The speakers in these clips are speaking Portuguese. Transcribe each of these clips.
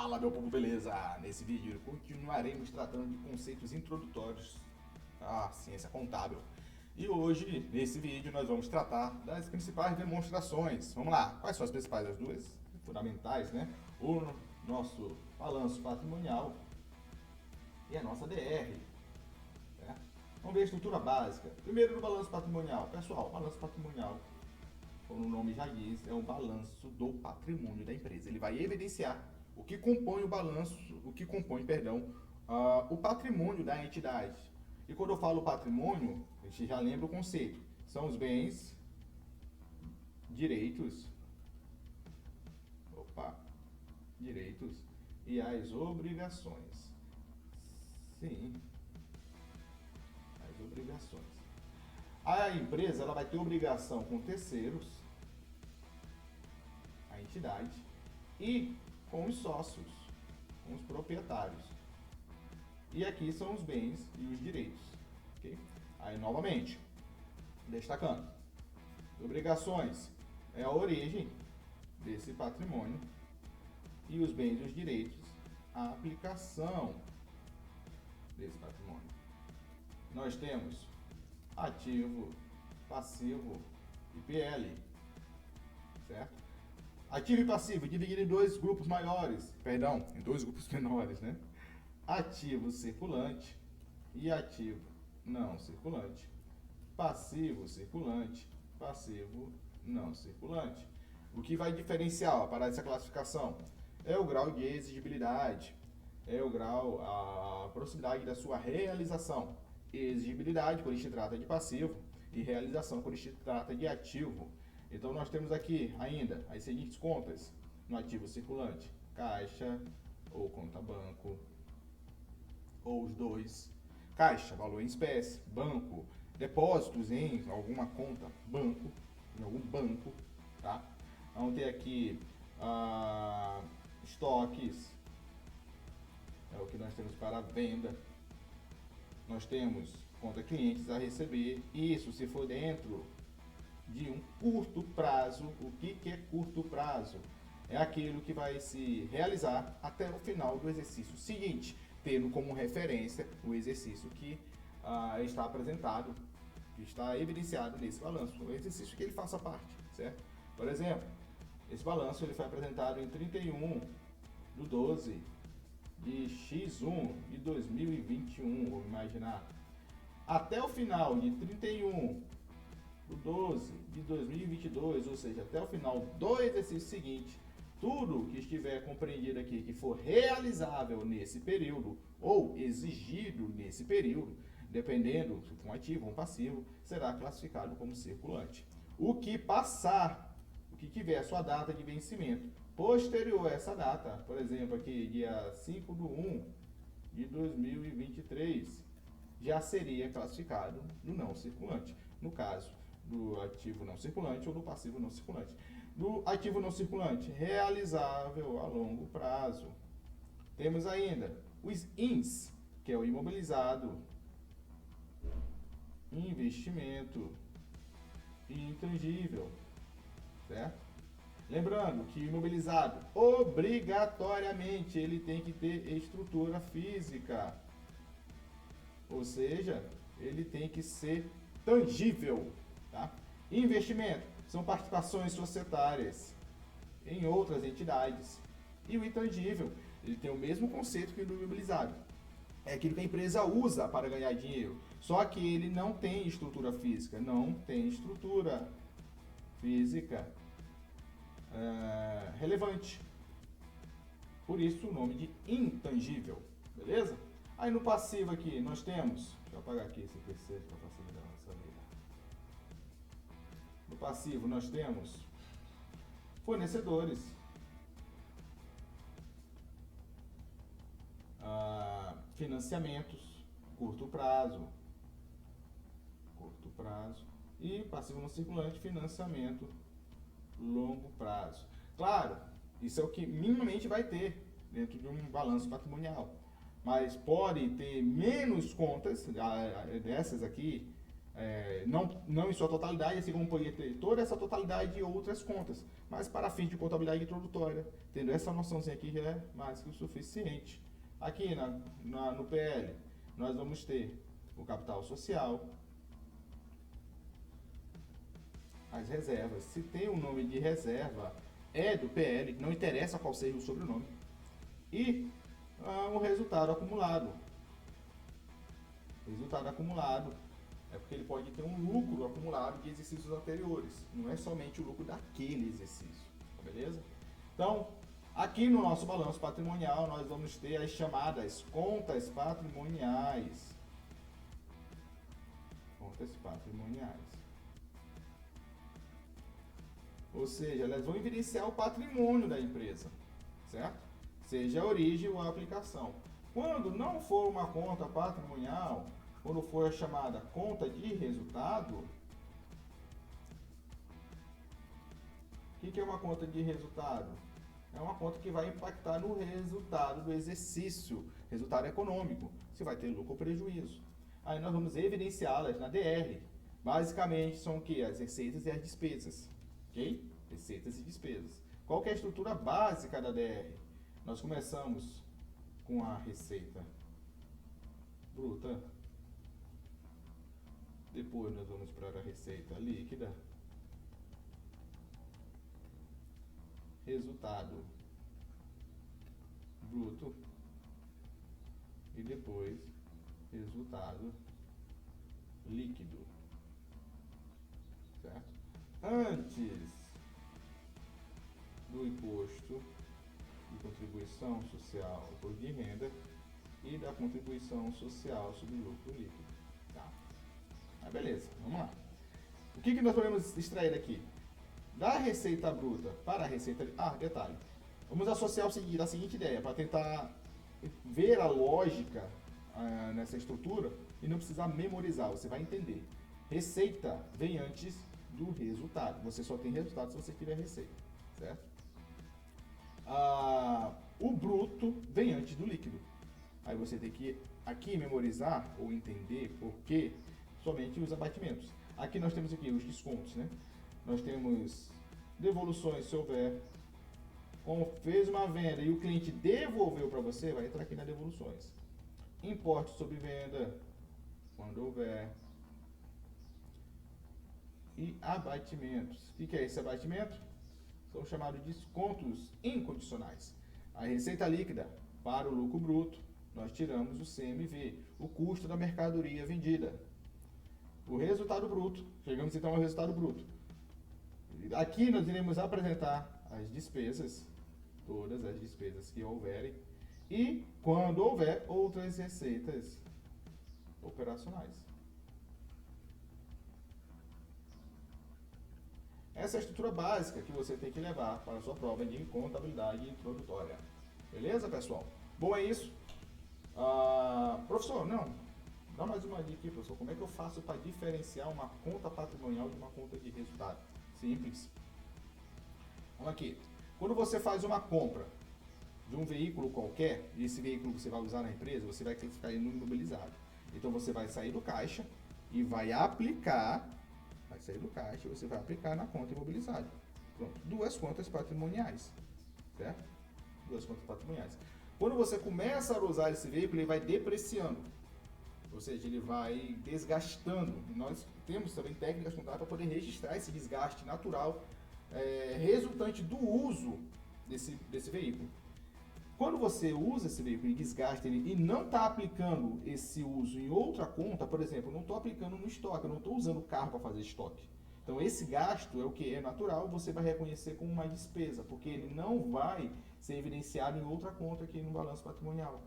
Fala, meu povo, beleza? Nesse vídeo continuaremos tratando de conceitos introdutórios à ciência contábil. E hoje, nesse vídeo, nós vamos tratar das principais demonstrações. Vamos lá, quais são as principais? As duas fundamentais, né? O nosso balanço patrimonial e a nossa DR. Né? Vamos ver a estrutura básica. Primeiro, no balanço patrimonial. Pessoal, balanço patrimonial, como o nome já diz, é um balanço do patrimônio da empresa. Ele vai evidenciar o que compõe o balanço, o patrimônio da entidade. E quando eu falo patrimônio, a gente já lembra o conceito. São os bens, direitos e as obrigações. Sim, as obrigações. A empresa ela vai ter obrigação com terceiros, a entidade, e com os sócios, com os proprietários. E aqui são os bens e os direitos. Okay? Aí, novamente, destacando, obrigações é a origem desse patrimônio e os bens e os direitos, a aplicação desse patrimônio. Nós temos ativo, passivo e PL, certo? Ativo e passivo dividido em dois grupos maiores, em dois grupos menores, né? Ativo circulante e ativo não circulante. Passivo circulante, passivo não circulante. O que vai diferenciar para essa classificação é o grau de exigibilidade, é o grau, a proximidade da sua realização. Exigibilidade, quando a gente trata de passivo, e realização, quando a gente trata de ativo. Então, nós temos aqui ainda as seguintes contas no ativo circulante: caixa ou conta banco, ou os dois. Caixa, valor em espécie; banco, depósitos em alguma conta banco, em algum banco, tá? Vamos ter aqui estoques, é o que nós temos para venda. Nós temos conta clientes a receber, isso se for dentro de um curto prazo. O que é curto prazo? É aquilo que vai se realizar até o final do exercício seguinte, tendo como referência o exercício que está apresentado, que está evidenciado nesse balanço, o exercício que ele faça parte, certo? Por exemplo, esse balanço ele foi apresentado em 31/12 de X1 de 2021, vamos imaginar. Até o final de 31/12 de 2022, ou seja, até o final do exercício seguinte, tudo que estiver compreendido aqui, que for realizável nesse período ou exigido nesse período, dependendo se for um ativo ou um passivo, será classificado como circulante. O que passar, o que tiver sua data de vencimento posterior a essa data, por exemplo, aqui dia 5/1 de 2023, já seria classificado no não circulante, no caso do ativo não circulante ou do passivo não circulante. Do ativo não circulante, realizável a longo prazo. Temos ainda os INS, que é o imobilizado, investimento e intangível, certo? Lembrando que o imobilizado, obrigatoriamente, ele tem que ter estrutura física, ou seja, ele tem que ser tangível, tá? Investimento são participações societárias em outras entidades. E o intangível, ele tem o mesmo conceito que o do imobilizado. É aquilo que a empresa usa para ganhar dinheiro, só que ele não tem estrutura física, relevante. Por isso o nome de intangível, beleza? Aí no passivo aqui nós temos, deixa eu apagar aqui esse terceiro para facilitar a nossa vida. No passivo nós temos fornecedores, financiamentos, curto prazo, e passivo não circulante, financiamento, longo prazo. Claro, isso é o que minimamente vai ter dentro de um balanço patrimonial, mas pode ter menos contas dessas aqui, não em sua totalidade, assim como poderia ter toda essa totalidade de outras contas, mas para fins de contabilidade introdutória, tendo essa noçãozinha aqui já é mais que o suficiente. Aqui no PL, nós vamos ter o capital social, as reservas. Se tem o nome de reserva, é do PL, não interessa qual seja o sobrenome. E o resultado acumulado. Resultado acumulado é porque ele pode ter um lucro acumulado de exercícios anteriores, não é somente o lucro daquele exercício, beleza? Então, aqui no nosso balanço patrimonial, nós vamos ter as chamadas contas patrimoniais. Contas patrimoniais. Ou seja, elas vão evidenciar o patrimônio da empresa, certo? Seja a origem ou a aplicação. Quando não for uma conta patrimonial, quando for a chamada conta de resultado, o que é uma conta de resultado? É uma conta que vai impactar no resultado do exercício, resultado econômico, se vai ter lucro ou prejuízo. Aí nós vamos evidenciá-las na DR. Basicamente são o quê? As receitas e as despesas. Ok? Receitas e despesas. Qual que é a estrutura básica da DR? Nós começamos com a receita bruta. Depois nós vamos para a receita líquida. Resultado bruto. E depois resultado líquido. Certo? Antes do imposto de contribuição social de renda e da contribuição social sobre o lucro líquido. Tá? Beleza, vamos lá. O que nós podemos extrair aqui? Da receita bruta para a receita... detalhe. Vamos associar a seguinte ideia, para tentar ver a lógica nessa estrutura e não precisar memorizar, você vai entender. Receita vem antes do resultado. Você só tem resultado se você tiver receita, certo? O bruto vem antes do líquido. Aí você tem que aqui memorizar ou entender por que somente os abatimentos. Aqui nós temos aqui os descontos, né? Nós temos devoluções se houver. Como fez uma venda e o cliente devolveu para você, vai entrar aqui nas devoluções. Imposto sobre venda, quando houver. E abatimentos. O que é esse abatimento? São chamados de descontos incondicionais. A receita líquida para o lucro bruto, nós tiramos o CMV, o custo da mercadoria vendida. O resultado bruto, chegamos então ao resultado bruto. Aqui nós iremos apresentar as despesas, todas as despesas que houverem, e quando houver outras receitas operacionais. Essa é a estrutura básica que você tem que levar para a sua prova de contabilidade introdutória. Beleza, pessoal? Bom, é isso. Professor, dá mais uma dica aqui, professor. Como é que eu faço para diferenciar uma conta patrimonial de uma conta de resultado? Simples. Vamos aqui. Quando você faz uma compra de um veículo qualquer, e esse veículo você vai usar na empresa, você vai classificar ele no imobilizado. Então você vai sair do caixa e vai aplicar, você vai aplicar na conta imobilizada. Pronto, duas contas patrimoniais, certo? Duas contas patrimoniais. Quando você começa a usar esse veículo, ele vai depreciando, ou seja, ele vai desgastando. Nós temos também técnicas contábeis para poder registrar esse desgaste natural resultante do uso desse veículo. Quando você usa esse veículo e desgasta ele e não está aplicando esse uso em outra conta, por exemplo, eu não estou aplicando no estoque, eu não estou usando o carro para fazer estoque. Então esse gasto é o que é natural, você vai reconhecer como uma despesa, porque ele não vai ser evidenciado em outra conta aqui no balanço patrimonial.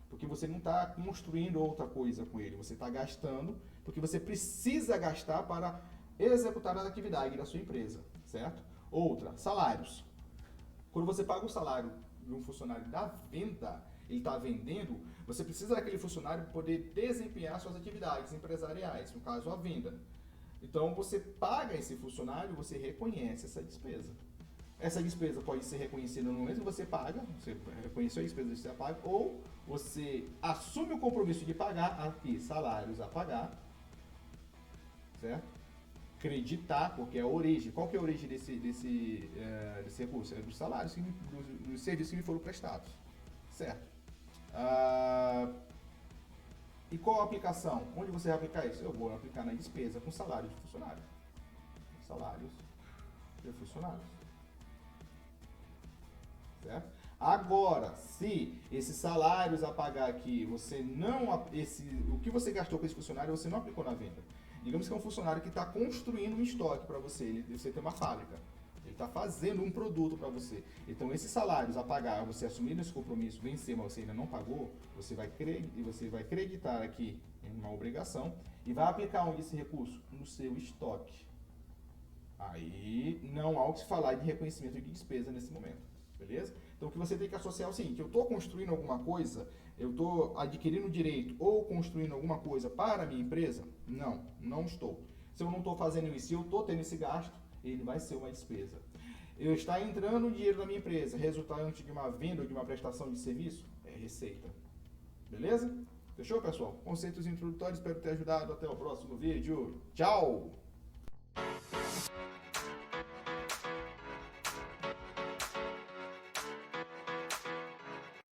Porque você não está construindo outra coisa com ele, você está gastando, porque você precisa gastar para executar a atividade da sua empresa, certo? Outra, salários. Quando você paga o salário de um funcionário da venda, ele está vendendo, você precisa daquele funcionário para poder desempenhar suas atividades empresariais, no caso a venda. Então você paga esse funcionário, você reconhece essa despesa. Essa despesa pode ser reconhecida no momento que você paga, você reconheceu a despesa que você paga, ou você assume o compromisso de pagar aqui salários a pagar certo? Creditar, porque é a origem. Qual que é a origem desse recurso? É dos salários, dos serviços que me foram prestados, certo? E qual a aplicação? Onde você vai aplicar isso? Eu vou aplicar na despesa com salário de funcionário. Salários de funcionários. Certo? Agora, se esses salários a pagar aqui, você não. O que você gastou com esse funcionário, você não aplicou na venda. Digamos que é um funcionário que está construindo um estoque para você. Você tem uma fábrica. Ele está fazendo um produto para você. Então, esses salários a pagar, você assumindo esse compromisso, vencer, mas você ainda não pagou, você vai acreditar aqui em uma obrigação e vai aplicar onde esse recurso? No seu estoque. Aí não há o que se falar de reconhecimento de despesa nesse momento. Beleza? Então, o que você tem que associar é o seguinte: eu estou construindo alguma coisa, eu estou adquirindo direito ou construindo alguma coisa para a minha empresa? Não, não estou. Se eu não estou fazendo isso, se eu estou tendo esse gasto, ele vai ser uma despesa. Eu está entrando dinheiro na minha empresa, resultante de uma venda ou de uma prestação de serviço, é receita. Beleza? Fechou, pessoal? Conceitos introdutórios, espero ter ajudado. Até o próximo vídeo. Tchau!